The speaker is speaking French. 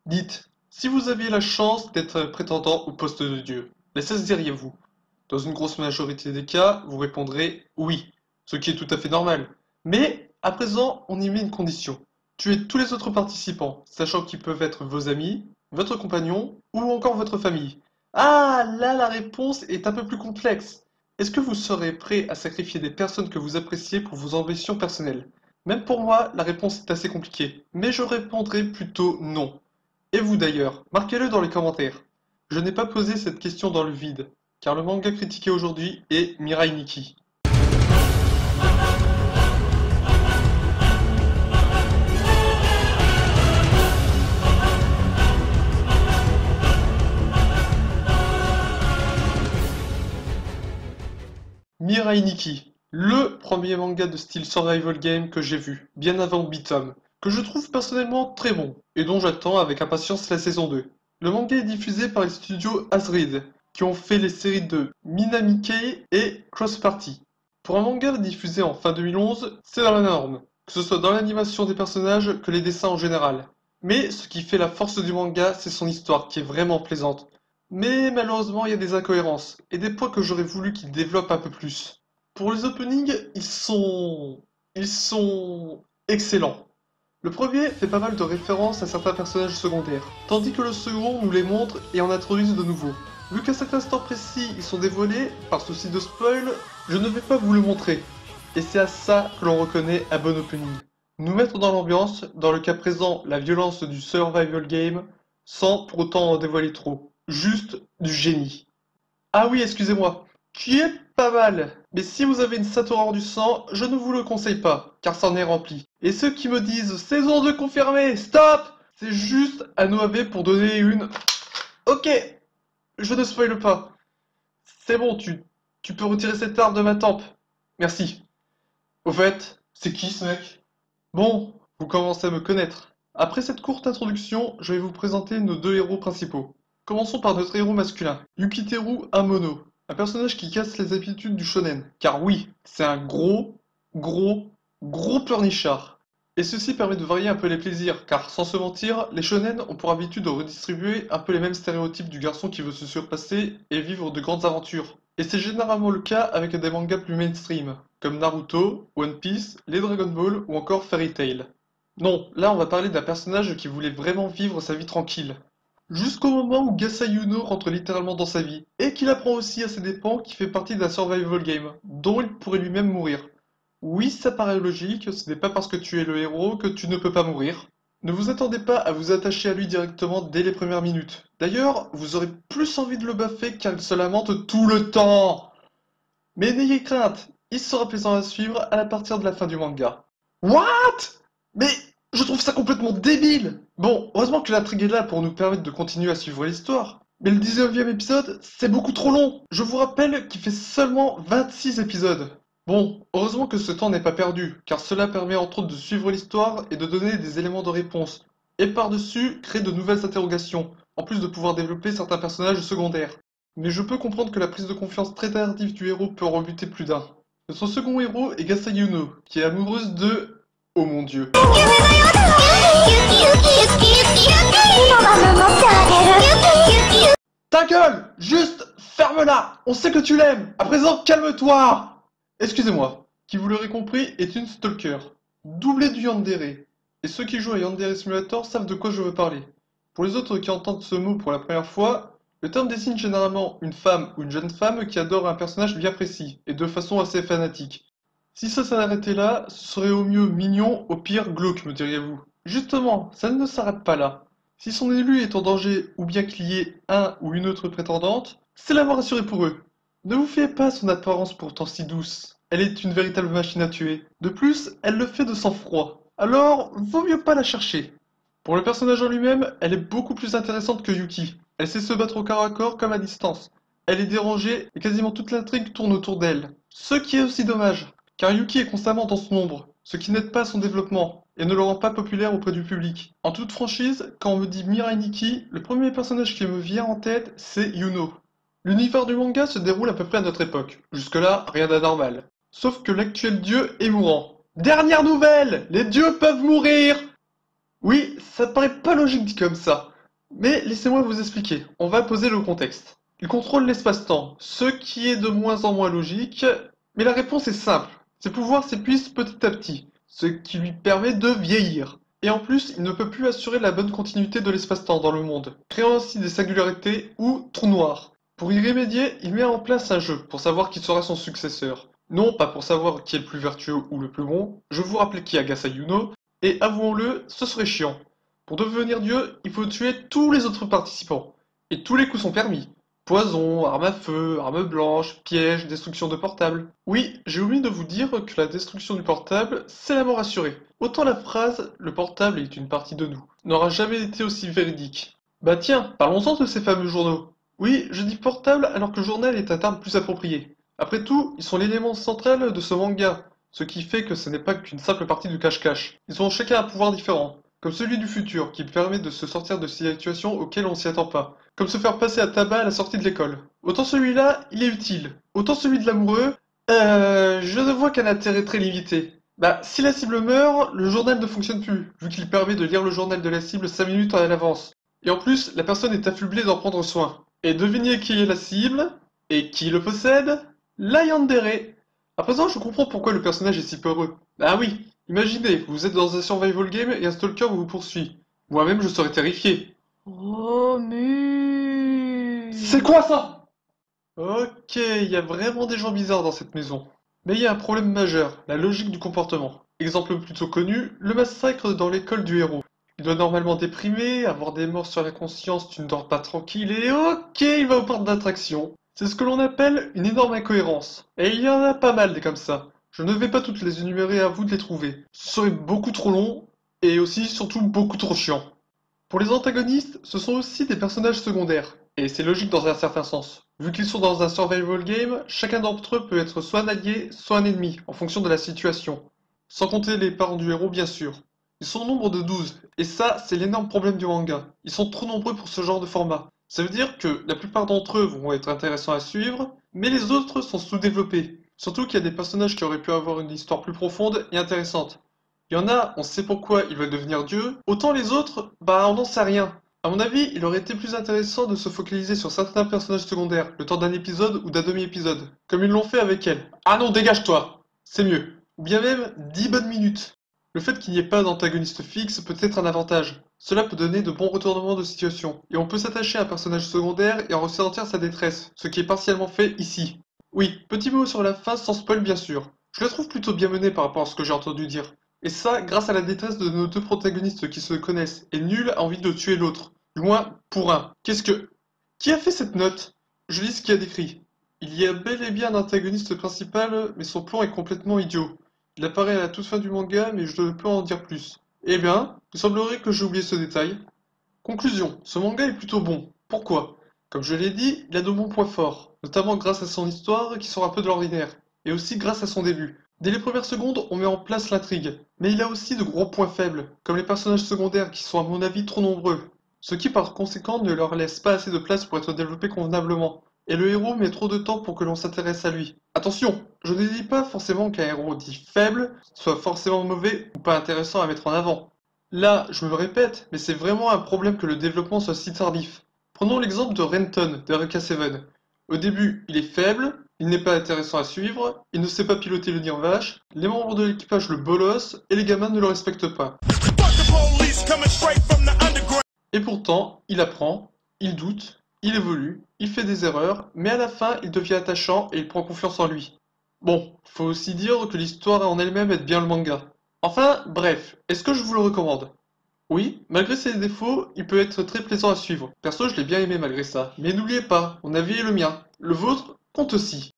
Dites, si vous aviez la chance d'être prétendant au poste de Dieu, les saisiriez-vous? Dans une grosse majorité des cas, vous répondrez oui, ce qui est tout à fait normal. Mais, à présent, on y met une condition. Tuez tous les autres participants, sachant qu'ils peuvent être vos amis, votre compagnon ou encore votre famille. Ah, là la réponse est un peu plus complexe. Est-ce que vous serez prêt à sacrifier des personnes que vous appréciez pour vos ambitions personnelles? Même pour moi, la réponse est assez compliquée, mais je répondrai plutôt non. Et vous d'ailleurs, marquez-le dans les commentaires. Je n'ai pas posé cette question dans le vide, car le manga critiqué aujourd'hui est Mirai Nikki. Mirai Nikki, le premier manga de style survival game que j'ai vu, bien avant Beatom, que je trouve personnellement très bon, et dont j'attends avec impatience la saison 2. Le manga est diffusé par les studios Asrid, qui ont fait les séries de Minamike et Cross Party. Pour un manga diffusé en fin 2011, c'est dans la norme, que ce soit dans l'animation des personnages que les dessins en général. Mais ce qui fait la force du manga, c'est son histoire qui est vraiment plaisante. Mais malheureusement, il y a des incohérences, et des points que j'aurais voulu qu'il développe un peu plus. Pour les openings, ils sont excellents. Le premier fait pas mal de références à certains personnages secondaires, tandis que le second nous les montre et en introduise de nouveaux. Vu qu'à cet instant précis ils sont dévoilés, par souci de spoil, je ne vais pas vous le montrer. Et c'est à ça que l'on reconnaît un bon opening. Nous mettre dans l'ambiance, dans le cas présent la violence du survival game, sans pour autant en dévoiler trop. Juste du génie. Ah oui, excusez-moi, qui est pas mal. Mais si vous avez une Satoran du sang, je ne vous le conseille pas, car c'en est rempli. Et ceux qui me disent saison 2 confirmée, stop! C'est juste un OAV pour donner une... Ok, je ne spoile pas. C'est bon, tu peux retirer cette arme de ma tempe. Merci. Au fait, c'est qui ce mec? Bon, vous commencez à me connaître. Après cette courte introduction, je vais vous présenter nos deux héros principaux. Commençons par notre héros masculin, Yukiteru Amono, un personnage qui casse les habitudes du shonen. Car oui, c'est un gros pleurnichard. Et ceci permet de varier un peu les plaisirs, car sans se mentir, les shonen ont pour habitude de redistribuer un peu les mêmes stéréotypes du garçon qui veut se surpasser et vivre de grandes aventures. Et c'est généralement le cas avec des mangas plus mainstream, comme Naruto, One Piece, les Dragon Ball ou encore Fairy Tail. Non, là on va parler d'un personnage qui voulait vraiment vivre sa vie tranquille. Jusqu'au moment où Gasa Yuno rentre littéralement dans sa vie, et qu'il apprend aussi à ses dépens qu'il fait partie d'un survival game, dont il pourrait lui-même mourir. Oui, ça paraît logique, ce n'est pas parce que tu es le héros que tu ne peux pas mourir. Ne vous attendez pas à vous attacher à lui directement dès les premières minutes. D'ailleurs, vous aurez plus envie de le baffer car il se lamente tout le temps. Mais n'ayez crainte, il sera plaisant à suivre à partir de la fin du manga. What? Mais je trouve ça complètement débile! Bon, heureusement que l'intrigue est là pour nous permettre de continuer à suivre l'histoire. Mais le 19e épisode, c'est beaucoup trop long. Je vous rappelle qu'il fait seulement 26 épisodes. Bon, heureusement que ce temps n'est pas perdu, car cela permet entre autres de suivre l'histoire et de donner des éléments de réponse. Et par-dessus, créer de nouvelles interrogations, en plus de pouvoir développer certains personnages secondaires. Mais je peux comprendre que la prise de confiance très tardive du héros peut en rebuter plus d'un. Notre second héros est Gasa Yuno, qui est amoureuse de... Oh mon dieu. Ta gueule! Juste ferme-la! On sait que tu l'aimes! À présent, calme-toi! Excusez-moi, qui vous l'aurez compris est une stalker, doublée du yandere. Et ceux qui jouent à Yandere Simulator savent de quoi je veux parler. Pour les autres qui entendent ce mot pour la première fois, le terme désigne généralement une femme ou une jeune femme qui adore un personnage bien précis, et de façon assez fanatique. Si ça s'arrêtait là, ce serait au mieux mignon, au pire glauque, me diriez-vous. Justement, ça ne s'arrête pas là. Si son élu est en danger, ou bien qu'il y ait un ou une autre prétendante, c'est la mort assurée pour eux. Ne vous fiez pas à son apparence pourtant si douce. Elle est une véritable machine à tuer. De plus, elle le fait de sang-froid. Alors, vaut mieux pas la chercher. Pour le personnage en lui-même, elle est beaucoup plus intéressante que Yuki. Elle sait se battre au corps à corps comme à distance. Elle est dérangée et quasiment toute l'intrigue tourne autour d'elle. Ce qui est aussi dommage, car Yuki est constamment dans son ombre, ce qui n'aide pas son développement et ne le rend pas populaire auprès du public. En toute franchise, quand on me dit Mirai Nikki, le premier personnage qui me vient en tête, c'est Yuno. L'univers du manga se déroule à peu près à notre époque. Jusque-là, rien d'anormal. Sauf que l'actuel dieu est mourant. Dernière nouvelle! Les dieux peuvent mourir! Oui, ça paraît pas logique dit comme ça. Mais laissez-moi vous expliquer, on va poser le contexte. Il contrôle l'espace-temps, ce qui est de moins en moins logique, mais la réponse est simple. Ses pouvoirs s'épuisent petit à petit, ce qui lui permet de vieillir. Et en plus, il ne peut plus assurer la bonne continuité de l'espace-temps dans le monde, créant ainsi des singularités ou trous noirs. Pour y remédier, il met en place un jeu pour savoir qui sera son successeur. Non pas pour savoir qui est le plus vertueux ou le plus bon, je vous rappelle qui est Agasa Yuno, et avouons-le, ce serait chiant. Pour devenir dieu, il faut tuer tous les autres participants. Et tous les coups sont permis. Poison, arme à feu, arme blanche, piège, destruction de portable. Oui, j'ai oublié de vous dire que la destruction du portable, c'est la mort assurée. Autant la phrase « le portable est une partie de nous » n'aura jamais été aussi véridique. Bah tiens, parlons-en de ces fameux journaux. Oui, je dis portable alors que journal est un terme plus approprié. Après tout, ils sont l'élément central de ce manga, ce qui fait que ce n'est pas qu'une simple partie de cache-cache. Ils ont chacun un pouvoir différent. Comme celui du futur, qui permet de se sortir de situations auxquelles on s'y attend pas. Comme se faire passer à tabac à la sortie de l'école. Autant celui-là, il est utile. Autant celui de l'amoureux, je ne vois qu'un intérêt très limité. Bah, si la cible meurt, le journal ne fonctionne plus, vu qu'il permet de lire le journal de la cible 5 minutes à l'avance. Et en plus, la personne est affublée d'en prendre soin. Et devinez qui est la cible, et qui le possède? La yandere. À présent, je comprends pourquoi le personnage est si peureux. Ah oui, imaginez, vous êtes dans un survival game et un stalker vous poursuit. Moi-même, je serais terrifié. Oh, C'est quoi ça? Ok, il y a vraiment des gens bizarres dans cette maison. Mais il y a un problème majeur, la logique du comportement. Exemple plutôt connu, le massacre dans l'école du héros. Il doit normalement déprimer, avoir des morts sur la conscience, tu ne dors pas tranquille et ok, il va au parc d'attractions. C'est ce que l'on appelle une énorme incohérence. Et il y en a pas mal des comme ça. Je ne vais pas toutes les énumérer, à vous de les trouver. Ce serait beaucoup trop long et aussi surtout beaucoup trop chiant. Pour les antagonistes, ce sont aussi des personnages secondaires. Et c'est logique dans un certain sens. Vu qu'ils sont dans un survival game, chacun d'entre eux peut être soit un allié, soit un ennemi, en fonction de la situation. Sans compter les parents du héros, bien sûr. Ils sont au nombre de 12, et ça, c'est l'énorme problème du manga. Ils sont trop nombreux pour ce genre de format. Ça veut dire que la plupart d'entre eux vont être intéressants à suivre, mais les autres sont sous-développés. Surtout qu'il y a des personnages qui auraient pu avoir une histoire plus profonde et intéressante. Il y en a, on sait pourquoi ils veulent devenir dieux, autant les autres, bah on n'en sait rien. À mon avis, il aurait été plus intéressant de se focaliser sur certains personnages secondaires, le temps d'un épisode ou d'un demi-épisode, comme ils l'ont fait avec elle. Ah non, dégage-toi! C'est mieux. Ou bien même 10 bonnes minutes. Le fait qu'il n'y ait pas d'antagoniste fixe peut être un avantage. Cela peut donner de bons retournements de situation, et on peut s'attacher à un personnage secondaire et en ressentir sa détresse, ce qui est partiellement fait ici. Oui, petit mot sur la fin sans spoil bien sûr. Je le trouve plutôt bien mené par rapport à ce que j'ai entendu dire. Et ça, grâce à la détresse de nos deux protagonistes qui se connaissent, et nul a envie de tuer l'autre. Du moins, pour un. Qu'est-ce que... Qui a fait cette note? Je lis ce qu'il y a décrit. Il y a bel et bien un antagoniste principal, mais son plan est complètement idiot. Il apparaît à la toute fin du manga, mais je ne peux en dire plus. Eh bien, il semblerait que j'ai oublié ce détail. Conclusion, ce manga est plutôt bon. Pourquoi? Comme je l'ai dit, il a de bons points forts, notamment grâce à son histoire qui sort un peu de l'ordinaire, et aussi grâce à son début. Dès les premières secondes, on met en place l'intrigue, mais il a aussi de gros points faibles, comme les personnages secondaires qui sont à mon avis trop nombreux, ce qui par conséquent ne leur laisse pas assez de place pour être développés convenablement. Et le héros met trop de temps pour que l'on s'intéresse à lui. Attention, je ne dis pas forcément qu'un héros dit faible soit forcément mauvais ou pas intéressant à mettre en avant. Là, je me répète, mais c'est vraiment un problème que le développement soit si tardif. Prenons l'exemple de Renton de RK7. Au début, il est faible, il n'est pas intéressant à suivre, il ne sait pas piloter le nirvash, les membres de l'équipage le bolossent et les gamins ne le respectent pas. Et pourtant, il apprend, il doute, il évolue, il fait des erreurs, mais à la fin, il devient attachant et il prend confiance en lui. Bon, faut aussi dire que l'histoire en elle-même aide bien le manga. Enfin, bref, est-ce que je vous le recommande? Oui, malgré ses défauts, il peut être très plaisant à suivre. Perso, je l'ai bien aimé malgré ça. Mais n'oubliez pas, mon avis est le mien. Le vôtre compte aussi.